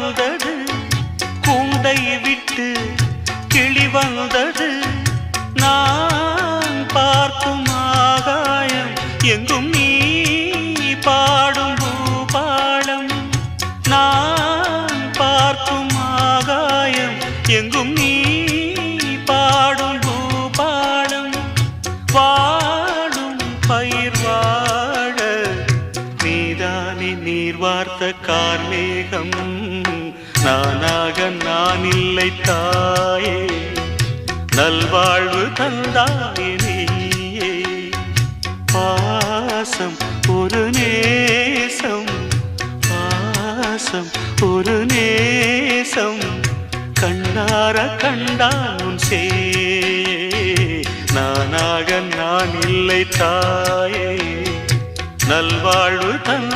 வந்தது, கூண்டை விட்டு கிளி வந்தது. நான் பார்க்கும் ஆகாயம் எங்கும் நீ பாடும் பூபாலம். நான் பார்க்கும் ஆகாயம் எங்கும் நீ பாடும் பூபாலம். வாடும் பயிர் வாழ நீதானே நீர் வார்த்த கார்மேகம். நானாக நான் இல்லை தாயே, நல்வாழ்வு தந்தாயே நீயே. பாசம் ஒரு நேசம், பாசம் ஒரு நேசம், கண்ணார கண்டான் சே. நானாக நான் இல்லை தாயே, நல்வாழ்வு தந்த